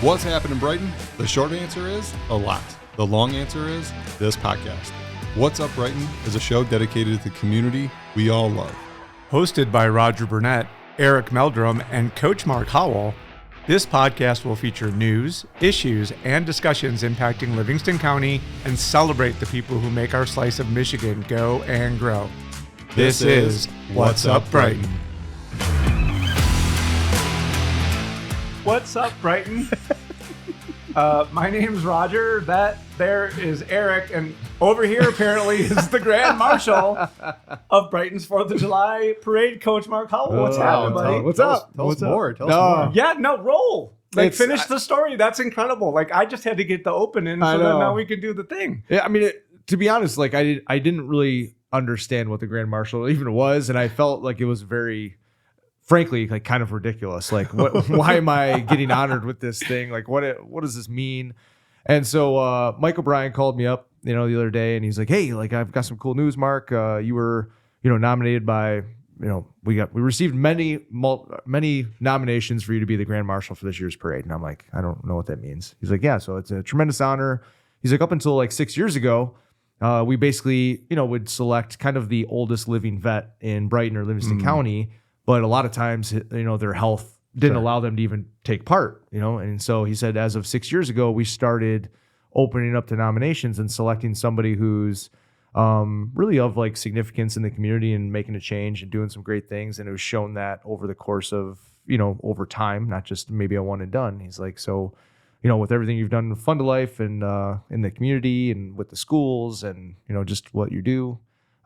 What's happening, Brighton? The short answer is a lot. The long answer is this podcast. What's Up, Brighton is a show dedicated to the community we all love. Hosted by Roger Burnett, Eric Meldrum, and Coach Mark Howell, this podcast will feature news, issues, and discussions impacting Livingston County and celebrate the people who make our slice of Michigan go and grow. This is What's Up, Brighton. What's up, Brighton? My name's Roger. That there is Eric, and over here apparently is the Grand Marshal of Brighton's 4th of July Parade, Coach Mark Howell. What's happening, buddy? What's up? Tell us more. Yeah, no, roll. Finish the story. That's incredible. I just had to get the opening, so then now we can do the thing. Yeah, I mean, to be honest, I didn't really understand what the Grand Marshal even was, and I felt like it was very, frankly, kind of ridiculous. Why am I getting honored with this thing? What does this mean? And so Mike O'Brien called me up, the other day, and he's like, "Hey, I've got some cool news, Mark. You were, nominated by, we received many nominations for you to be the Grand Marshal for this year's parade." And I'm like, "I don't know what that means." He's like, "Yeah, so it's a tremendous honor." He's like, "Up until 6 years ago, we basically, would select kind of the oldest living vet in Brighton or Livingston County, but a lot of times, their health didn't allow them to even take part, And so he said, as of 6 years ago, we started opening up the nominations and selecting somebody who's really of significance in the community and making a change and doing some great things. And it was shown that over the course of, over time, not just maybe a one and done. He's like, so, with everything you've done in Fund to Life and in the community and with the schools and, just what you do,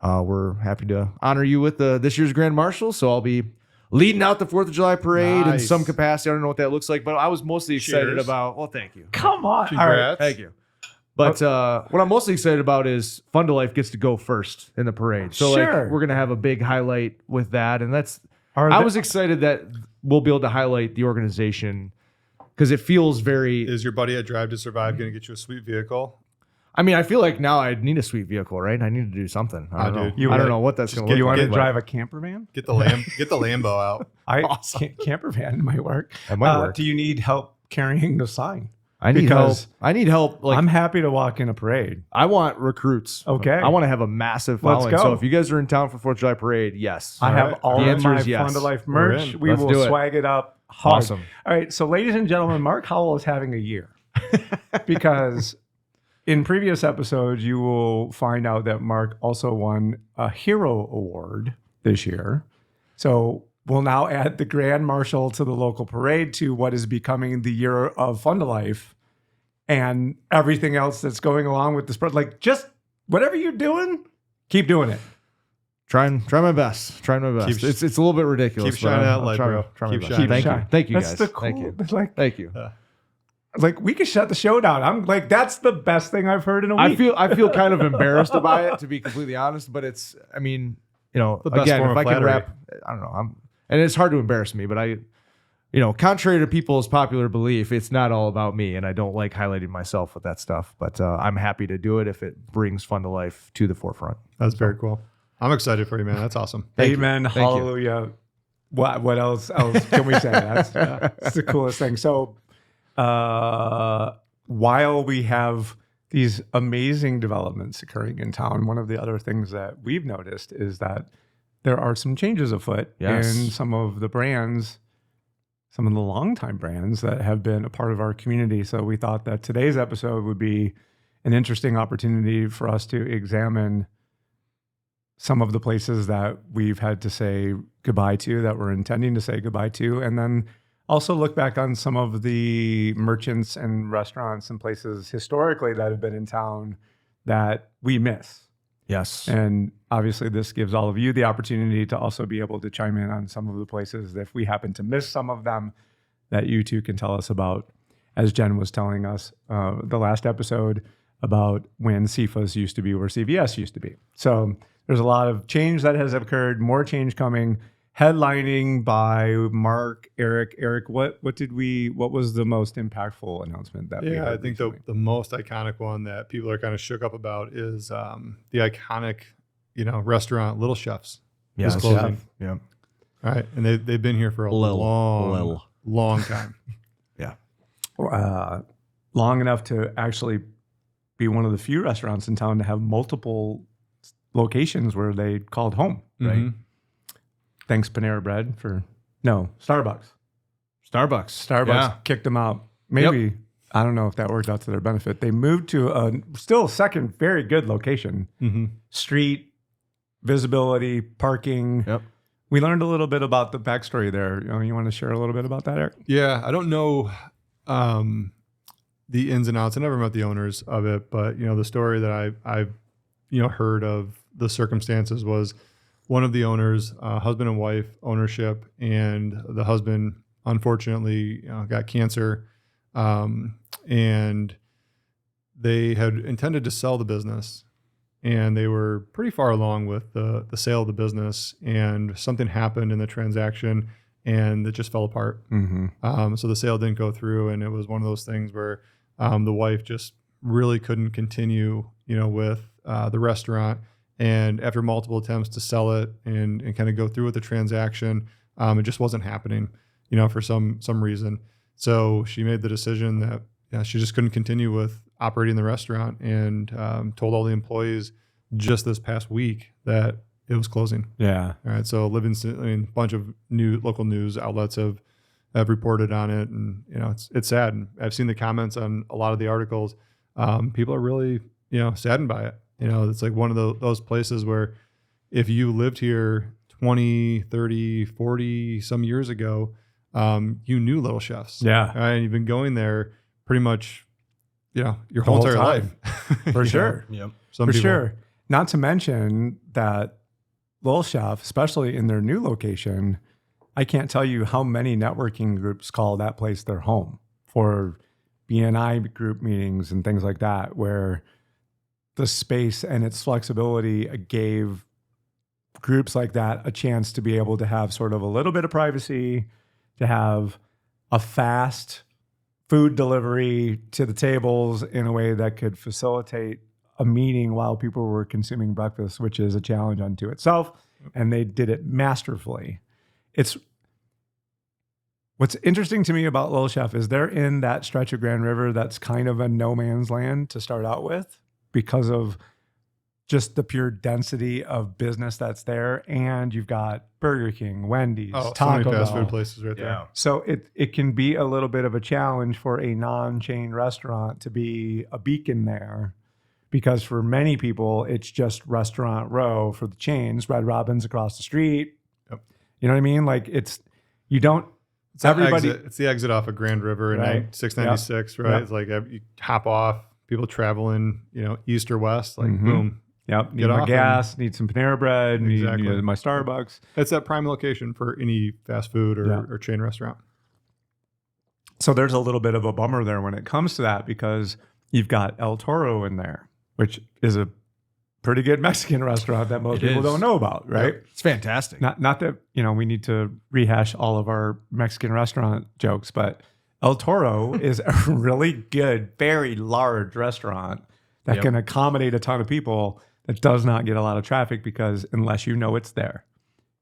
we're happy to honor you with this year's Grand Marshal. So I'll be leading out the 4th of July parade in some capacity. I don't know what that looks like, but I was mostly excited about, well, thank you. Come on. Congrats. All right. Thank you. But what I'm mostly excited about is Fund to Life gets to go first in the parade. So we're going to have a big highlight with that. And I was excited that we'll be able to highlight the organization because it feels very... Is your buddy at Drive to Survive going to get you a sweet vehicle? I mean, I feel like now I need a sweet vehicle, right? I need to do something. I don't know. I don't know what that's going to look like. You want to drive a camper van? Get the Lambo out. Awesome. Camper van might work. That might work. Do you need help carrying the sign? I need help. I'm happy to walk in a parade. I want recruits. Okay. I want to have a massive following. Let's go. So if you guys are in town for 4th of July parade, yes. I have all the of answer my is yes. Fund to Life merch. We Let's will do it. swag it up hard. Awesome. All right. So ladies and gentlemen, Mark Howell is having a year because in previous episodes, you will find out that Mark also won a Hero Award this year. So we'll now add the Grand Marshal to the local parade to what is becoming the year of Fund to Life and everything else that's going along with the spread. Just whatever you're doing, keep doing it. Try my best. It's a little bit ridiculous. Keep shining that light, bro. Keep shining. Thank you, That's guys. the cool. Thank you. We could shut the show down. I'm that's the best thing I've heard in a week. I feel kind of embarrassed by it, to be completely honest. But it's, again, best if form of I can flattery. wrap, I don't know. And it's hard to embarrass me, but contrary to people's popular belief, it's not all about me, and I don't like highlighting myself with that stuff. But I'm happy to do it if it brings Fund to Life to the forefront. That's very cool. I'm excited for you, man. That's awesome. Amen. Hallelujah. What else can we say? That's the coolest thing. So while we have these amazing developments occurring in town, one of the other things that we've noticed is that there are some changes afoot in some of the brands, some of the longtime brands that have been a part of our community. So we thought that today's episode would be an interesting opportunity for us to examine some of the places that we've had to say goodbye to, that we're intending to say goodbye to, and then also look back on some of the merchants and restaurants and places historically that have been in town that we miss. Yes. And obviously this gives all of you the opportunity to also be able to chime in on some of the places that if we happen to miss some of them that you too can tell us about, as Jen was telling us the last episode about when CFAs used to be where CVS used to be. So there's a lot of change that has occurred, more change coming. Headlining by Mark, Eric. Eric, what was the most impactful announcement that we had? I think the most iconic one that people are kind of shook up about is the iconic, restaurant Little Chefs. Yeah, closing. Yeah. All right, and they've been here for a long time. Yeah. long enough to actually be one of the few restaurants in town to have multiple locations where they called home, right? Mm-hmm. Thanks Panera Bread Starbucks. Yeah. Kicked them out. Maybe, I don't know if that worked out to their benefit. They moved to a still second very good location. Mm-hmm. Street, visibility, parking. Yep. We learned a little bit about the backstory there. You want to share a little bit about that, Eric? Yeah, I don't know the ins and outs. I never met the owners of it, but the story that I've heard of the circumstances was one of the owners, husband and wife ownership, and the husband unfortunately got cancer, and they had intended to sell the business, and they were pretty far along with the sale of the business, and something happened in the transaction, and it just fell apart. Mm-hmm. So the sale didn't go through, and it was one of those things where the wife just really couldn't continue, with the restaurant. And after multiple attempts to sell it and kind of go through with the transaction, it just wasn't happening, for some reason. So she made the decision that she just couldn't continue with operating the restaurant, and told all the employees just this past week that it was closing. Yeah. All right. So a bunch of local news outlets have reported on it, and it's sad. And I've seen the comments on a lot of the articles. People are really saddened by it. It's like one of those places where if you lived here 20, 30, 40 some years ago, you knew Little Chefs. Yeah. Right? And you've been going there pretty much, your The whole whole entire time. life. For sure. Yep. For sure. Not to mention that Little Chef, especially in their new location, I can't tell you how many networking groups call that place their home for BNI group meetings and things like that, where the space and its flexibility gave groups like that a chance to be able to have sort of a little bit of privacy, to have a fast food delivery to the tables in a way that could facilitate a meeting while people were consuming breakfast, which is a challenge unto itself. And they did it masterfully. What's interesting to me about Little Chef is they're in that stretch of Grand River that's kind of a no man's land to start out with, because of just the pure density of business that's there. And you've got Burger King, Wendy's, so Taco many fast Bell. food places right there. So it can be a little bit of a challenge for a non-chain restaurant to be a beacon there, because for many people, it's just Restaurant Row for the chains, Red Robin's across the street. Yep. You know what I mean? Like it's the exit off of Grand River and Right. 696, right? Yep. It's like you hop off, people traveling, east or west, like Mhm. boom. Yep. Need Get my off gas, need some Panera Bread, Exactly. need my Starbucks. It's that prime location for any fast food or chain restaurant. So there's a little bit of a bummer there when it comes to that, because you've got El Toro in there, which is a pretty good Mexican restaurant that most people don't know about, right? Yep. It's fantastic. Not that, we need to rehash all of our Mexican restaurant jokes, but El Toro is a really good, very large restaurant that can accommodate a ton of people, that does not get a lot of traffic, because unless you know it's there,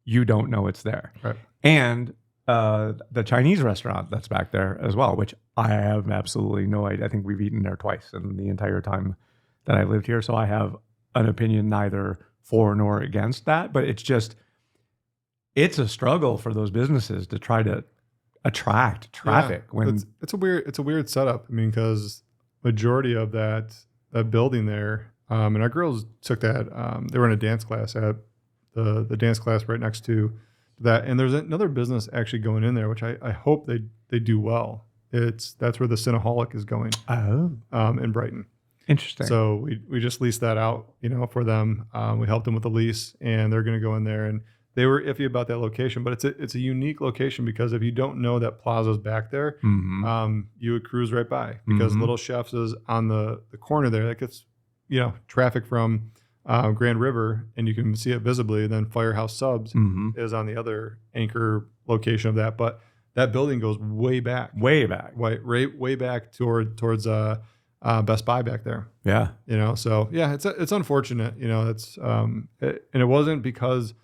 you don't know it's there. Right. And the Chinese restaurant that's back there as well, which I have absolutely no idea. I think we've eaten there twice in the entire time that I lived here. So I have an opinion neither for nor against that, but it's a struggle for those businesses to try to attract traffic. Yeah, it's a weird setup. I mean, because majority of that building there, and our girls took that. They were in a dance class at the dance class right next to that, and there's another business actually going in there, which I hope they do well. That's where the Cinnaholic is going. In Brighton. Interesting. So we just leased that out, for them. We helped them with the lease, and they're going to go in there. And they were iffy about that location, but it's a unique location, because if you don't know that Plaza's back there, you would cruise right by, because Little Chef's is on the corner there. That gets traffic from Grand River, and you can see it visibly. And then Firehouse Subs is on the other anchor location of that, but that building goes way back way back towards Best Buy back there. Yeah. So yeah, it's unfortunate. And it wasn't because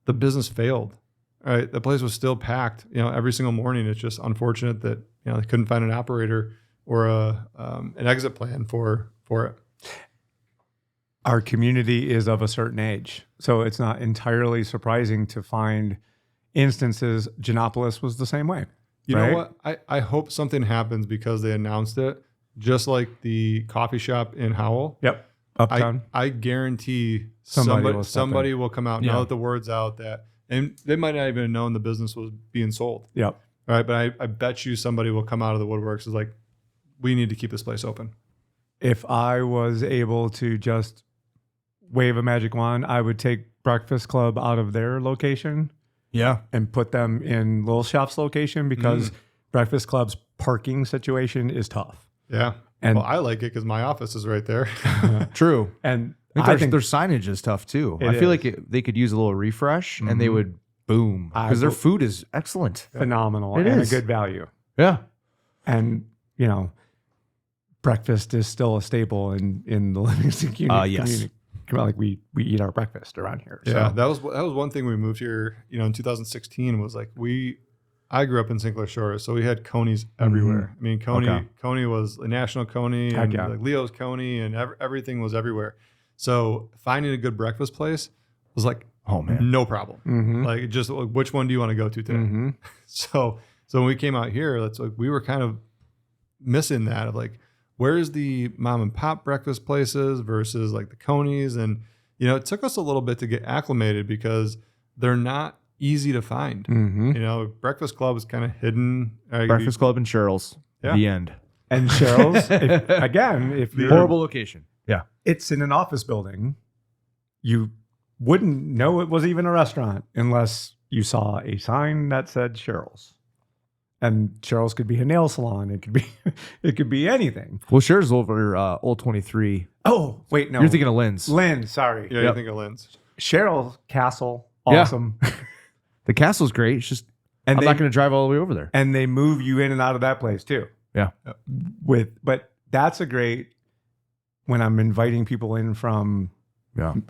the business failed. Right, the place was still packed. Every single morning. It's just unfortunate that they couldn't find an operator an exit plan for it. Our community is of a certain age, so it's not entirely surprising to find instances. Giannopolis was the same way. You know what? I hope something happens because they announced it, just like the coffee shop in Howell. Yep. Uptown. I guarantee Somebody will come out now that the word's out that, and they might not even have known the business was being sold. Yep. Right. But I bet you somebody will come out of the woodworks is like, we need to keep this place open. If I was able to just wave a magic wand, I would take Breakfast Club out of their location. Yeah. And put them in Little Chef's location because Breakfast Club's parking situation is tough. Yeah. And I like it because my office is right there. True. And I think their signage is tough too. I feel like they could use a little refresh and they would boom because their food is excellent. Phenomenal. It and is. a good value. Yeah. And, breakfast is still a staple in the Livingston community. Like we eat our breakfast around here. Yeah, So. that was one thing we moved here, in 2016 was like I grew up in St. Clair Shores, so we had Coney's everywhere. I mean, Coney was a national Coney and like Leo's Coney and everything was everywhere. So finding a good breakfast place was like, oh man, no problem. Like just like, which one do you want to go to today? So when we came out here, that's like we were kind of missing that of like, where's the mom and pop breakfast places versus like the Coney's? And, it took us a little bit to get acclimated because they're not easy to find. Breakfast Club is kind of hidden. Breakfast Club and Cheryl's. Yeah. The end. And Cheryl's, if you're Horrible location. Yeah. It's in an office building. You wouldn't know it was even a restaurant unless you saw a sign that said Cheryl's. And Cheryl's could be a nail salon. It could be anything. Well, Cheryl's over Old 23. Oh, wait, no. You're thinking of Lynn's. Lynn, sorry. Yeah, you think of Lynn's. Cheryl's Castle, awesome. The castle's great. It's just I'm not going to drive all the way over there. And they move you in and out of that place too. Yeah. But that's a great when I'm inviting people in from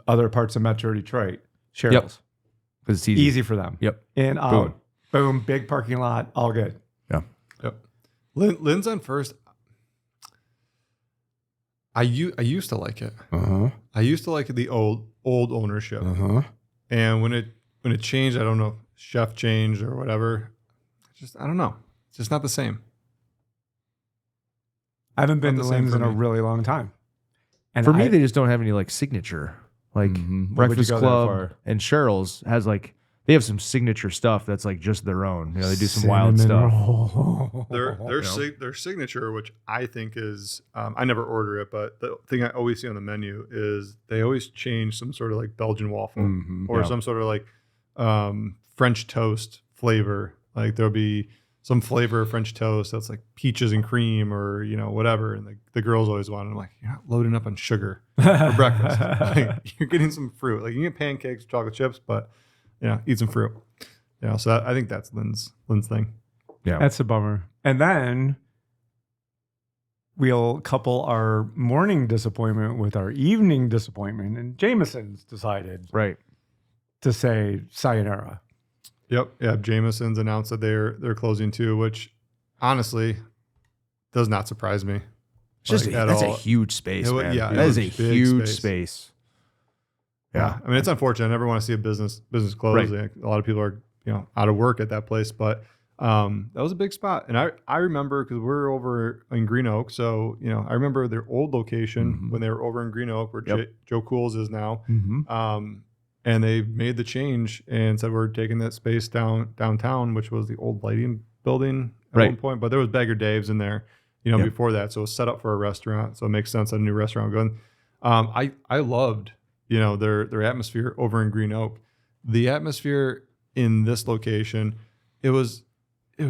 other parts of Metro Detroit. Cheryl's. Because it's easy. Easy for them. Yep. In, out. Boom, big parking lot, all good. Yeah. Yep. Lynn's on First. I used to like it. I used to like the old ownership. And when it changed, I don't know, chef changed or whatever. I don't know. It's just not the same. I haven't been to Lynn's in a really long time. And for me, they just don't have any like signature. Like Breakfast Club and Cheryl's has like, they have some signature stuff that's like just their own. They do some wild stuff. Their signature, which I think is, I never order it, but the thing I always see on the menu is they always change some sort of like Belgian waffle or some sort of like French toast flavor. Like there'll be some flavor of French toast that's like peaches and cream or whatever, and the girls always want it. I'm like, you're not loading up on sugar for breakfast. Like, you're getting some fruit. Like you can get pancakes, chocolate chips, but eat some fruit. So I think that's Lynn's thing. Yeah, that's a bummer. And then we'll couple our morning disappointment with our evening disappointment, and Jameson's decided to say sayonara. Yep. Yeah. Jameson's announced that they're closing too, which honestly does not surprise me. That's a huge space, man. Yeah, that is a huge space. Yeah. I mean, it's unfortunate. I never want to see a business close. Right. A lot of people are, out of work at that place, but that was a big spot. And I remember because we're over in Green Oak. So, I remember their old location when they were over in Green Oak where Joe Cools is now. And they made the change and said, we're taking that space downtown, which was the old lighting building at one point, but there was Bagger Dave's in there, before that. So it was set up for a restaurant. So it makes sense that a new restaurant going. I loved, their atmosphere over in Green Oak. The atmosphere in this location, it was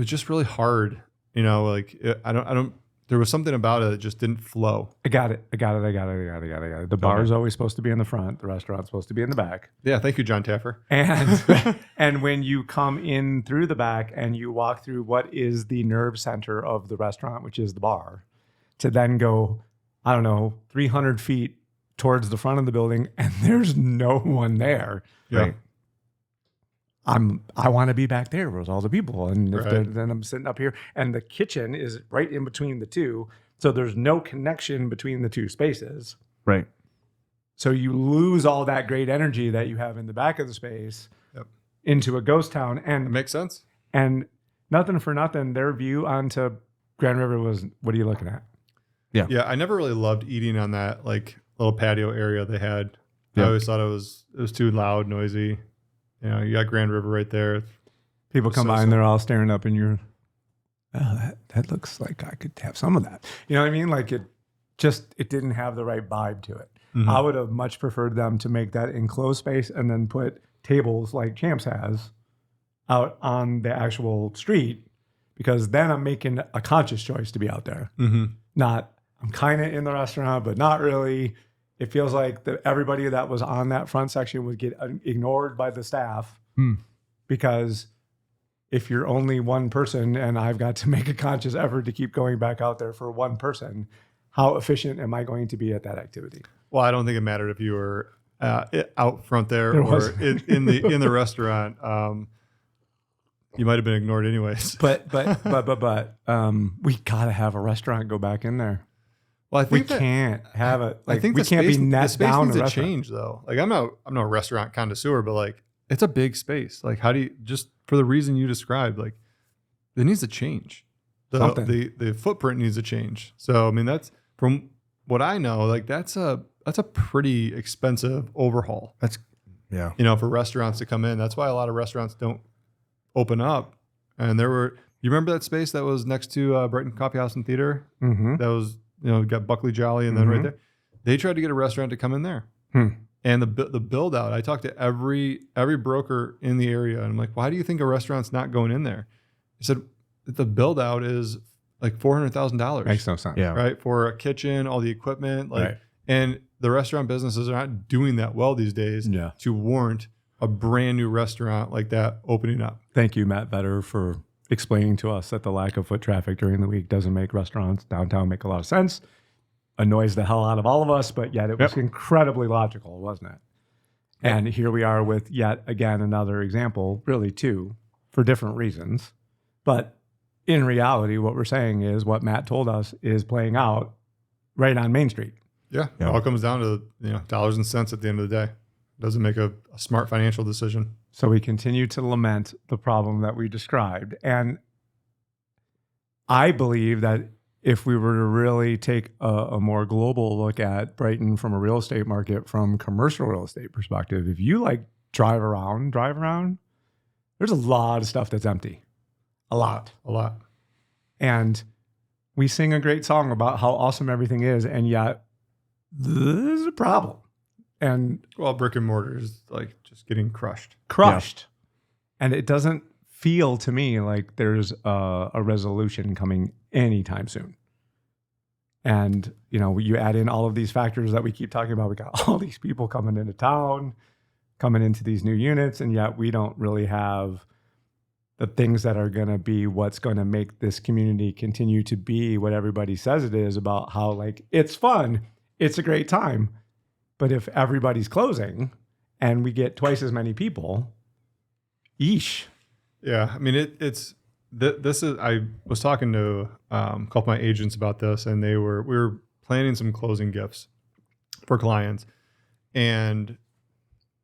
just really hard. There was something about it that just didn't flow. I got it. The bar is always supposed to be in the front. The restaurant's supposed to be in the back. Yeah. Thank you, John Taffer. And when you come in through the back and you walk through what is the nerve center of the restaurant, which is the bar, to then go, 300 feet towards the front of the building and there's no one there. Yeah. I want to be back there with all the people. And if Right. then I'm sitting up here, and the kitchen is right in between the two. So there's no connection between the two spaces. Right. So you lose all that great energy that you have in the back of the space Yep. into a ghost town. It And makes sense. nothing for nothing, their view onto Grand River was, what are you looking at? Yeah, I never really loved eating on that like little patio area they had. I Yep. always thought it was too loud, noisy. You know, you got Grand River right there. People come So- by and they're all staring up, and you're, oh, that looks like I could have some of that. You know what I mean? Like it didn't have the right vibe to it. Mhm. I would have much preferred them to make that enclosed space and then put tables like Champs has out on the actual street, because then I'm making a conscious choice to be out there. Mm-hmm. Not, I'm kind of in the restaurant, but not really. It feels like everybody that was on that front section would get ignored by the staff because if you're only one person and I've got to make a conscious effort to keep going back out there for one person, how efficient am I going to be at that activity? Well, I don't think it mattered if you were out front there There or was- in the restaurant. You might have been ignored anyways. But we gotta have a restaurant go back in there. Well, I We think that, can't have it. I Like think we the can't space, be the net space down needs a to restaurant. change though. Like I'm no restaurant connoisseur, but like it's a big space. Like how do you, just for the reason you described, like it needs to change. Something. The footprint needs to change. So I mean that's from what I know, like that's a pretty expensive overhaul. Yeah. You know, for restaurants to come in. That's why a lot of restaurants don't open up. And you remember that space that was next to Brighton Coffee House and Theater? Mm-hmm. That was, got Buckley Jolly, and then right there, they tried to get a restaurant to come in there. And the build out, I talked to every broker in the area, and I'm like, why do you think a restaurant's not going in there? He said the build out is like $400,000. Makes no sense. Yeah. Right, for a kitchen, all the equipment, like, Right. and the restaurant businesses are not doing that well these days Yeah. to warrant a brand new restaurant like that opening up. Thank you, Matt Vetter, for explaining to us that the lack of foot traffic during the week doesn't make restaurants downtown make a lot of sense. Annoys the hell out of all of us, but yet it was incredibly logical, wasn't it? And here we are with yet again another example, really two, for different reasons. But in reality, what we're saying is what Matt told us is playing out right on Main Street. Yeah, it all comes down to dollars and cents at the end of the day. Doesn't make a smart financial decision. So we continue to lament the problem that we described. And I believe that if we were to really take a more global look at Brighton from a real estate market, from commercial real estate perspective, if you like drive around, there's a lot of stuff that's empty. A lot. And we sing a great song about how awesome everything is, and yet there's a problem. And Well, brick and mortar is like just getting crushed. And it doesn't feel to me like there's a resolution coming anytime soon. And, you add in all of these factors that we keep talking about. We got all these people coming into town, coming into these new units, and yet we don't really have the things that are going to be what's going to make this community continue to be what everybody says it is, about how like it's fun, it's a great time. But if everybody's closing and we get twice as many people, yeesh. Yeah, I mean this is. I was talking to a couple of my agents about this, and we were planning some closing gifts for clients, and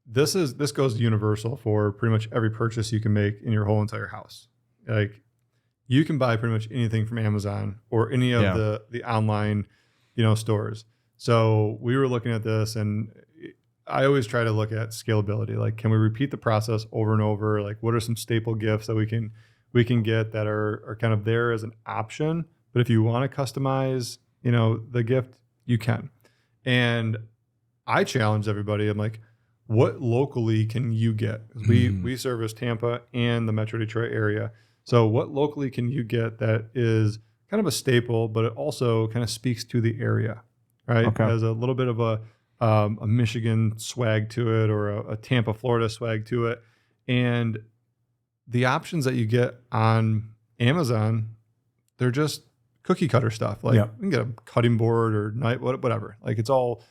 this goes universal for pretty much every purchase you can make in your whole entire house. Like you can buy pretty much anything from Amazon or any of the online stores. So we were looking at this, and I always try to look at scalability. Like, can we repeat the process over and over? Like, what are some staple gifts that we can get that are kind of there as an option? But if you want to customize, the gift, you can. And I challenge everybody. I'm like, what locally can you get? 'Cause we service Tampa and the Metro Detroit area. So what locally can you get that is kind of a staple, but it also kind of speaks to the area, right? Okay. It has a little bit of a Michigan swag to it, or a Tampa, Florida swag to it. And the options that you get on Amazon, they're just cookie cutter stuff. Like you can get a cutting board or knife, whatever. Like it's all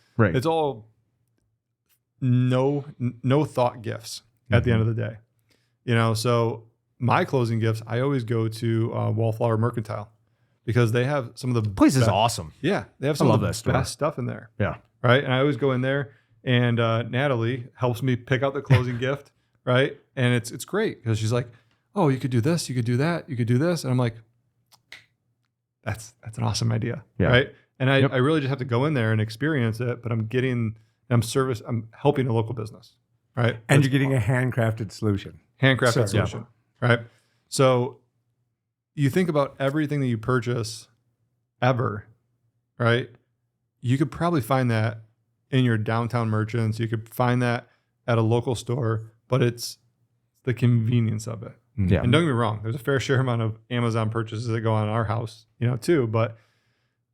no thought gifts at the end of the day. So my closing gifts, I always go to Wallflower Mercantile because they have some of the Place is awesome. Yeah, they have some of the best stuff in there. Yeah. Right. And I always go in there, and Natalie helps me pick out the closing gift. Right. And it's great because she's like, oh, you could do this, you could do that, you could do this. And I'm like, that's an awesome idea. Yeah. Right. And I really just have to go in there and experience it, but I'm helping a local business. Right. And you're getting a handcrafted solution. Handcrafted solution. Yeah. Right. So you think about everything that you purchase ever, right? You could probably find that in your downtown merchants. You could find that at a local store, but it's the convenience of it. Yeah. And don't get me wrong, there's a fair share amount of Amazon purchases that go on in our house, too. But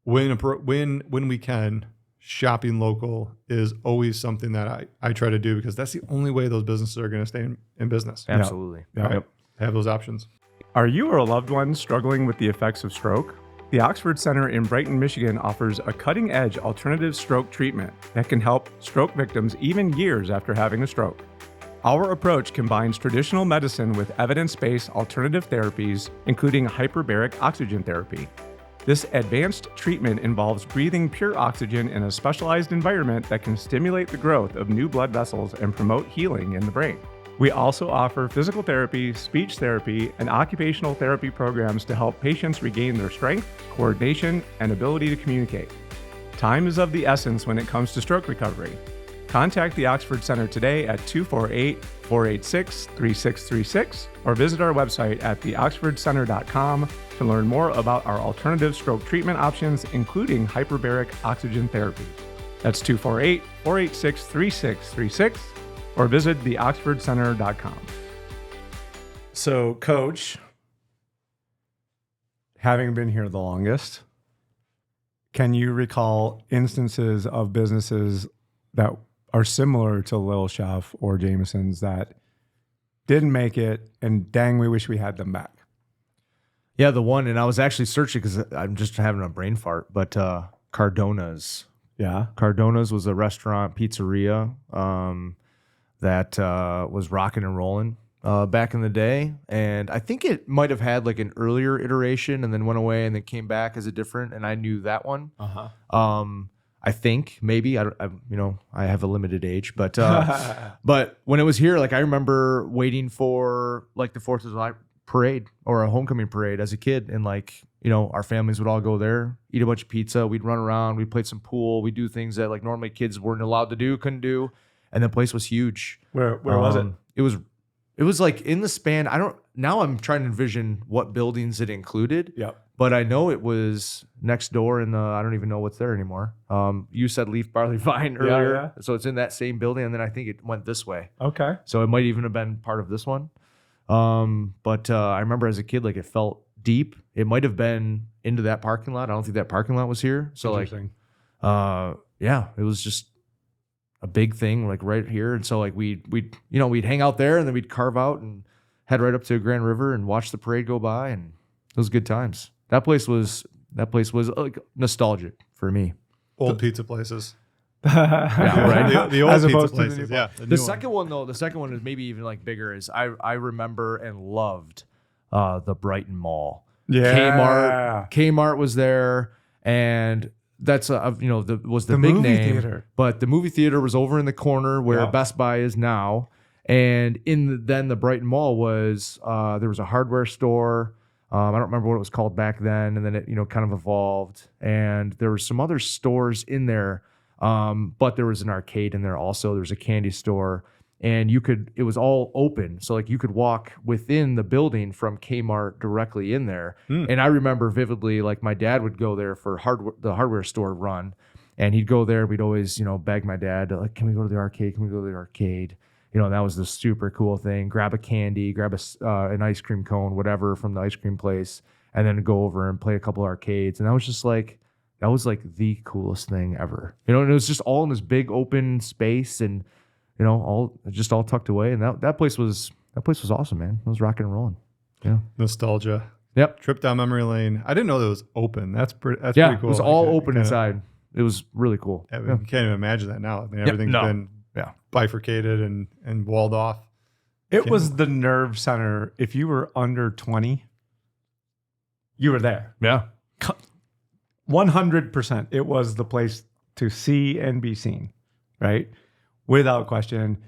when we can, shopping local is always something that I try to do because that's the only way those businesses are going to stay in business. Absolutely. Yeah. Right? Have those options. Are you or a loved one struggling with the effects of stroke? The Oxford Center in Brighton, Michigan offers a cutting-edge alternative stroke treatment that can help stroke victims even years after having a stroke. Our approach combines traditional medicine with evidence-based alternative therapies, including hyperbaric oxygen therapy. This advanced treatment involves breathing pure oxygen in a specialized environment that can stimulate the growth of new blood vessels and promote healing in the brain. We also offer physical therapy, speech therapy, and occupational therapy programs to help patients regain their strength, coordination, and ability to communicate. Time is of the essence when it comes to stroke recovery. Contact the Oxford Center today at 248-486-3636 or visit our website at theoxfordcenter.com to learn more about our alternative stroke treatment options, including hyperbaric oxygen therapy. That's 248-486-3636 or visit theoxfordcenter.com. So, Coach, having been here the longest, can you recall instances of businesses that are similar to Little Chef or Jameson's that didn't make it, and dang, we wish we had them back? Yeah, the one, and I was actually searching because I'm just having a brain fart, but Cardona's. Yeah. Cardona's was a restaurant, pizzeria that was rocking and rolling back in the day. And I think it might have had like an earlier iteration and then went away and then came back as a different, and I knew that one. I think maybe I have a limited age, but but when it was here, like I remember waiting for like the 4th of July parade or a homecoming parade as a kid, and like our families would all go there, eat a bunch of pizza, we'd run around, we'd play some pool, we'd do things that like normally kids weren't allowed to do, couldn't do, and the place was huge. Where was it? It was like in the span. Now I'm trying to envision what buildings it included. Yep. But I know it was next door in the, I don't even know what's there anymore. You said Leaf Barley Vine earlier. Yeah. So it's in that same building. And then I think it went this way. Okay. So it might even have been part of this one. But I remember as a kid, like it felt deep. It might have been into that parking lot. I don't think that parking lot was here. So like, yeah, it was just a big thing like right here. And so like we'd hang out there and then we'd carve out and head right up to Grand River and watch the parade go by, and it was good times. That place was like nostalgic for me. Old pizza places. Yeah, right. The old pizza places. Yeah. The second one is maybe even like bigger. Is I remember and loved the Brighton Mall. Yeah. Kmart was there, and that's was the big movie name. theater. But the movie theater was over in the corner where Best Buy is now. And then the Brighton Mall was there was a hardware store. I don't remember what it was called back then, and then it kind of evolved. And there were some other stores in there, but there was an arcade in there also. There was a candy store, and it was all open, so like you could walk within the building from Kmart directly in there. And I remember vividly, like my dad would go there for the hardware store run, and he'd go there. We'd always beg my dad to, like, can we go to the arcade? Can we go to the arcade? That was the super cool thing. Grab a candy, grab an ice cream cone, whatever from the ice cream place, and then go over and play a couple arcades. And that was the coolest thing ever. And it was just all in this big open space, and all tucked away. And that place was awesome, man. It was rocking and rolling. Yeah, nostalgia. Yep. Trip down memory lane. I didn't know that it was open. That's pretty cool. It was all open inside. It was really cool. Yeah, you can't even imagine that now. I mean, everything's been bifurcated and walled off. It was the nerve center. If you were under 20, you were there. Yeah. 100%. It was the place to see and be seen, right? Without question.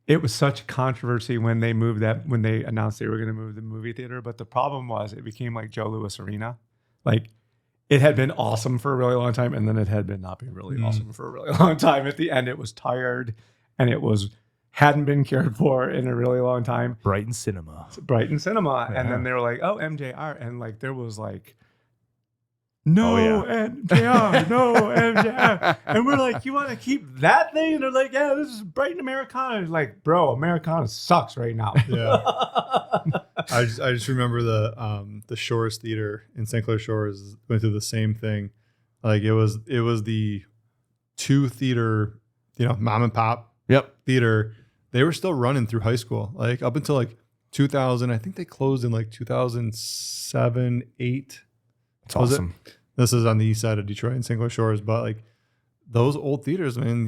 It was such controversy when they announced they were going to move the movie theater. But the problem was it became like Joe Louis Arena. Like it had been awesome for a really long time. And then it had been not being really awesome for a really long time. At the end, it was tired and hadn't been cared for in a really long time. Brighton Cinema. Yeah. And then they were like, oh, MJR. And like, there was like, no, MJR, no, MJR. And we're like, you want to keep that thing? And they're like, yeah, this is Brighton Americana. It's like, bro, Americana sucks right now. Yeah. I just remember the Shores Theater in St. Clair Shores went through the same thing. Like it was the 2 theater, mom and pop theater. They were still running through high school, like up until like 2000. I think they closed in like 2007, 8. It's awesome. This is on the east side of Detroit in St. Clair Shores, but like those old theaters, man,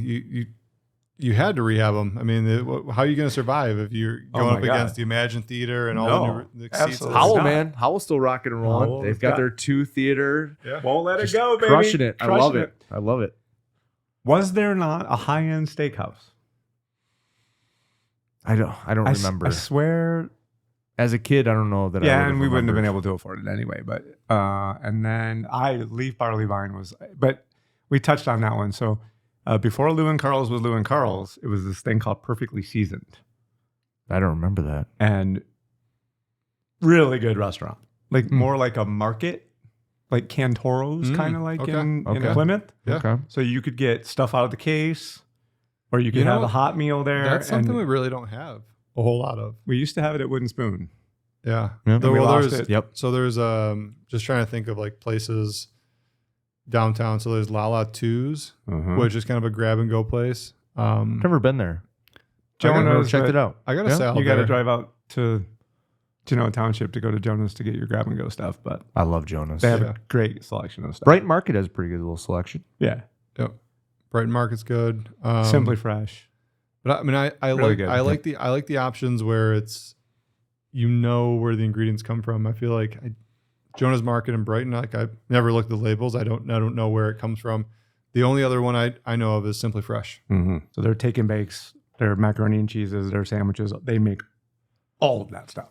you had to rehab them. I mean, how are you going to survive if you're going up against the Imagine Theater and all the seats? Howell, man, Howell's still rocking and rolling. They've got their 2 theater. Yeah. Won't let it go, baby. Crushing it. I love it. Was there not a high-end steakhouse? I don't remember. I swear. As a kid, I don't know that. Yeah, and we wouldn't have been able to afford it anyway. But and then Leaf Barley Vine was, but we touched on that one. So before Lou and Carl's was Lou and Carl's, it was this thing called Perfectly Seasoned. I don't remember that. And really good restaurant, like more like a market, like Cantoro's, kind of like in Plymouth. Yeah. Okay. So you could get stuff out of the case, or you could have a hot meal there. That's something we really don't have a whole lot of. We used to have it at Wooden Spoon. Yeah. We lost it. Yep. So there's just trying to think of like places downtown. So there's Lala Two's, which is kind of a grab and go place. Never been there. Jonah's, checked it out. I got to say, you got to drive out to Genoa Township to go to Jonah's to get your grab and go stuff. But I love Jonah's. They have a great selection of stuff. Brighton Market has a pretty good little selection. Yeah. Yep. Brighton Market's good. Simply Fresh. But I mean, I like the options where it's, where the ingredients come from. I feel like Jonah's Market in Brighton, like I never looked at the labels. I don't know where it comes from. The only other one I know of is Simply Fresh. Mm-hmm. So their take and bakes, their macaroni and cheeses, their sandwiches, they make all of that stuff.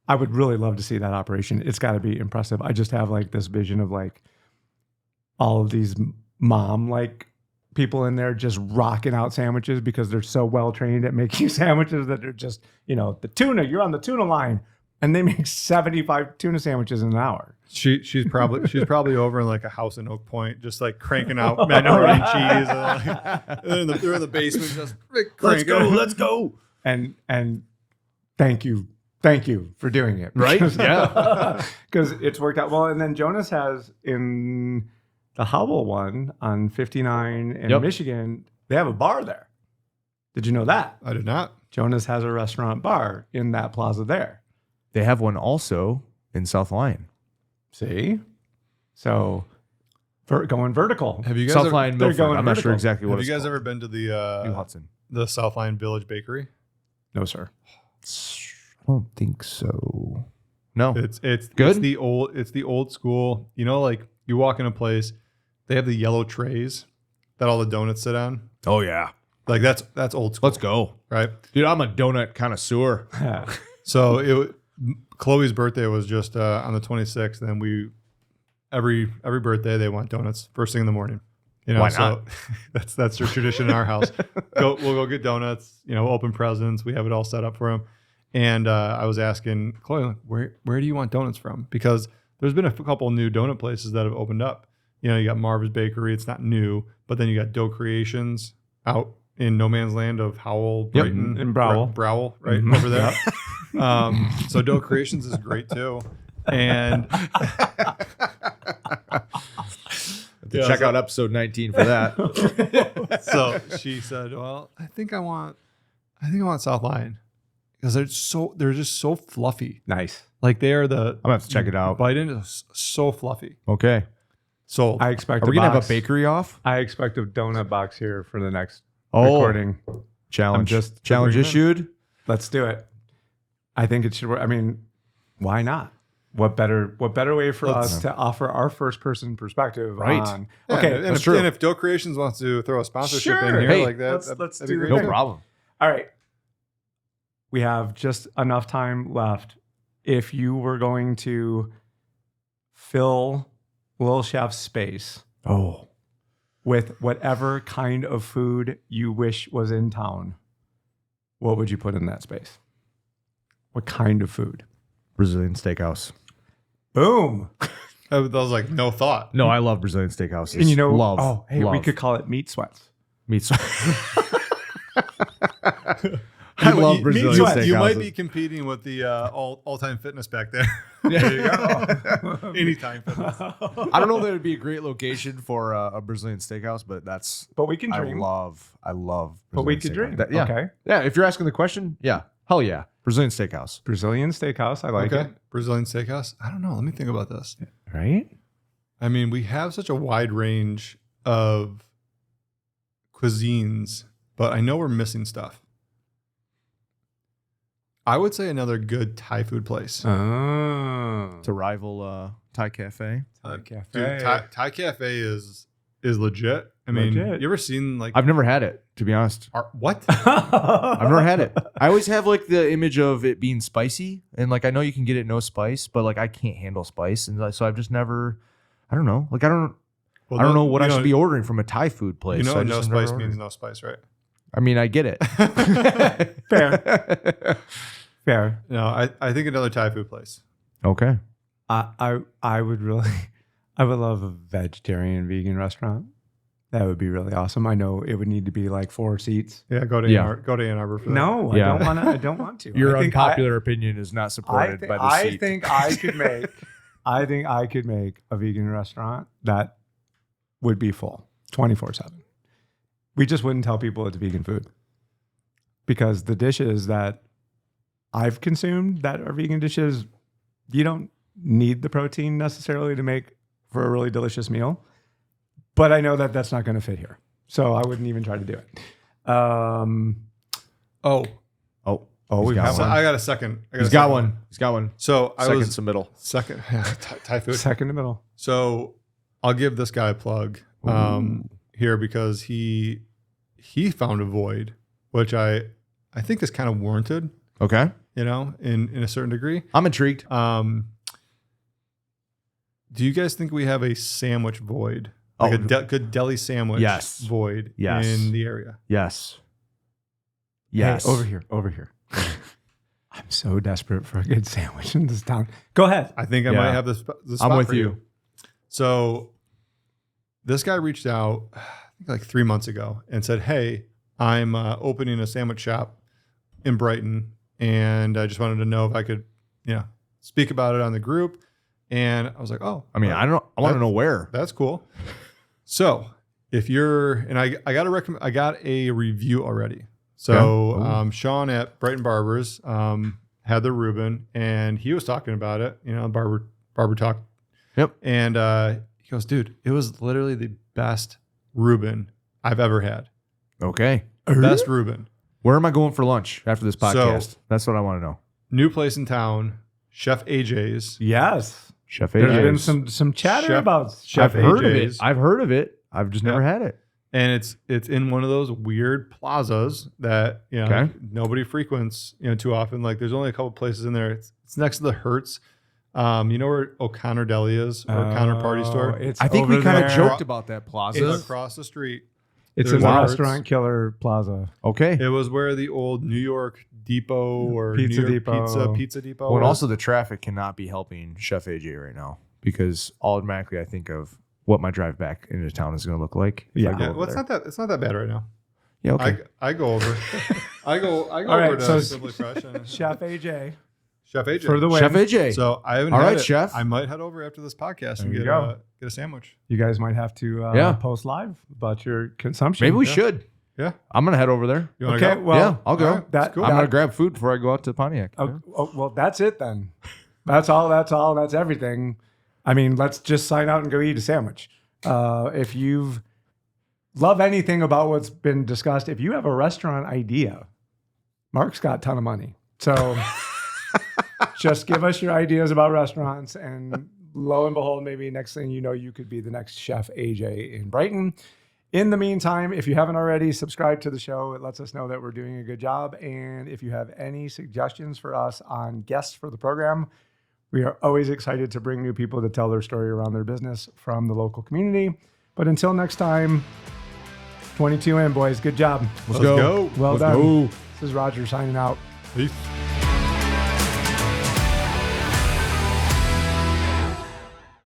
I would really love to see that operation. It's got to be impressive. I just have like this vision of like all of these mom like people in there just rocking out sandwiches because they're so well trained at making sandwiches that they're just, the tuna, you're on the tuna line, and they make 75 tuna sandwiches in an hour. She's probably over in like a house in Oak Point, just like cranking out macaroni and cheese. And they're in the basement, just cranking. Let's go. And thank you for doing it. Right? Yeah. Because it's worked out well. And then Jonas has in the Howell one on 59 in Michigan, they have a bar there. Did you know that? I did not. Jonas has a restaurant bar in that plaza there. They have one also in South Lyon. See? So going vertical. Have you guys South Lyon, Milford. I'm not vertical. sure exactly what Have it's you guys called. ever been to New Hudson. the South Lyon Village Bakery? No, sir. I don't think so. No. It's good. It's the old school. Like you walk in a place, they have the yellow trays that all the donuts sit on. Oh yeah. Like that's old school. Let's go. Right? Dude, I'm a donut connoisseur. So Chloe's birthday was just on the 26th, and we every birthday they want donuts first thing in the morning. Why so not? that's their tradition in our house. We'll go get donuts. Open presents. We have it all set up for them. And I was asking Chloe, like, where do you want donuts from? Because there's been a couple new donut places that have opened up. You got Marva's Bakery. It's not new, but then you got Dough Creations out in no man's land of Howell, Brighton, in Browell, right over there. So Dough Creations is great too. And check out episode 19 for that. So she said, "Well, I think I want South Lyon because they're just so fluffy. Nice. Like they are I'm gonna have to check it out. Biden is so fluffy. Okay. Sold. I expect. Are we gonna have a bakery off? I expect a donut box here for the next recording. Challenge. I'm just challenge agreement. issued. Let's do it. I think it should work. I mean, why not? What better way for us to offer our first person perspective on? Yeah, Okay, and that's if Doe Creations wants to throw a sponsorship in here Hey, like that, let's that'd be do great the No thing. problem. All right. We have just enough time left. If you were going to fill Little Chef's space with whatever kind of food you wish was in town, what would you put in that space? What kind of food? Brazilian steakhouse. Boom. That was like no thought. No, I love Brazilian steakhouses. And you know, love. oh, hey, we love. could call it meat sweats. meat. I love Brazilian steakhouses. You might be competing with the all-time fitness back there. There you go. Anytime fitness. I don't know that it'd be a great location for a Brazilian steakhouse, but But we can dream. I love. But we Brazilian could dream. steakhouse. Yeah, Okay. yeah. If you're asking the question, yeah, hell yeah, Brazilian steakhouse. Brazilian steakhouse. I like Okay. it. Brazilian steakhouse. I don't know. Let me think about this. Right? I mean, we have such a wide range of cuisines, but I know we're missing stuff. I would say another good Thai food place. Oh. To rival Thai Cafe. Cafe. Dude, Thai Cafe is legit. I mean, Legit. you ever seen like I've never had it, to be honest. what? I've never had it. I always have like the image of it being spicy, and like I know you can get it no spice, but like I can't handle spice, and so I've just never. I don't know. Like I don't know what I should be ordering from a Thai food place. You know, so I no just have never spice ordered. means no spice, right? I mean, I get it. Fair. No, I think another Thai food place. Okay. I would love a vegetarian vegan restaurant. That would be really awesome. I know it would need to be like 4 seats. Yeah, go to Ann Arbor for that. No, Yeah. I don't want to. Your I think unpopular opinion is not supported by the seat. I think I could make a vegan restaurant that would be full 24/7. We just wouldn't tell people it's vegan food because the dishes that I've consumed that are vegan dishes, you don't need the protein necessarily to make for a really delicious meal. But I know that that's not going to fit here. So I wouldn't even try to do it. He's We got got So one. I got a second. He's got one. He's got one. So I Second was submittal. second Thai food. second to middle. So I'll give this guy a plug here because he found a void, which I think is kind of warranted. Okay. You know, in a certain degree. I'm intrigued. Do you guys think we have a sandwich void? Like a good deli sandwich void in the area? Yes. Hey, over here. I'm so desperate for a good sandwich in this town. Go ahead. I think I might have the spot I'm with for you. So this guy reached out, I think like 3 months ago and said, hey, I'm opening a sandwich shop in Brighton. And I just wanted to know if I could, speak about it on the group. And I was like, oh. I mean, I want to know where. That's cool. So if you're, and I got a review already. So Sean at Brighton Barbers had the Reuben, and he was talking about it, barber talk. Yep. And he goes, dude, it was literally the best Reuben I've ever had. Okay. Best Reuben. Where am I going for lunch after this podcast? So- That's what I want to know. New place in town, Chef AJ's. Yes. Chef There's AJ's. been some chatter Chef- about Chef I've heard of it. AJ's. I've heard of it. I've just never had it. And it's in one of those weird plazas that nobody frequents too often. Like there's only a couple places in there. It's next to the Hertz. You know where O'Connor Deli is, or O'Connor Party Store. I think we kind of there. joked about that plaza. It's across the street. It's There's in the a Restaurant Killer Plaza. Okay. It was where the old New York Depot or Pizza New York Depot. Pizza Depot. Well, and was. also the traffic cannot be helping Chef AJ right now because automatically I think of what my drive back into town is going to look like. if I go over well, it's there. not that bad right now. Yeah. Okay. I go over. I go All over right, to so Simply Fresh and Chef AJ. Chef AJ For the win. Chef AJ. So I haven't All had right, it. Chef. I might head over after this podcast and There you get go. a sandwich. You guys might have to post live about your consumption. Maybe we should. Yeah. I'm going to head over there. You want Okay, to go? well, yeah, I'll go. all right, that, cool. I'm going to grab food before I go out to Pontiac. well, that's it then. That's all. That's everything. I mean, let's just sign out and go eat a sandwich. If you've love anything about what's been discussed, if you have a restaurant idea, Mark's got a ton of money. So Just give us your ideas about restaurants, and lo and behold, maybe next thing you know, you could be the next Chef AJ in Brighton. In the meantime, if you haven't already, subscribe to the show. It lets us know that we're doing a good job. And if you have any suggestions for us on guests for the program, we are always excited to bring new people to tell their story around their business from the local community. But until next time, 22 in, boys. Good job. Let's go. Well Let's done. go. This is Roger signing out. Peace.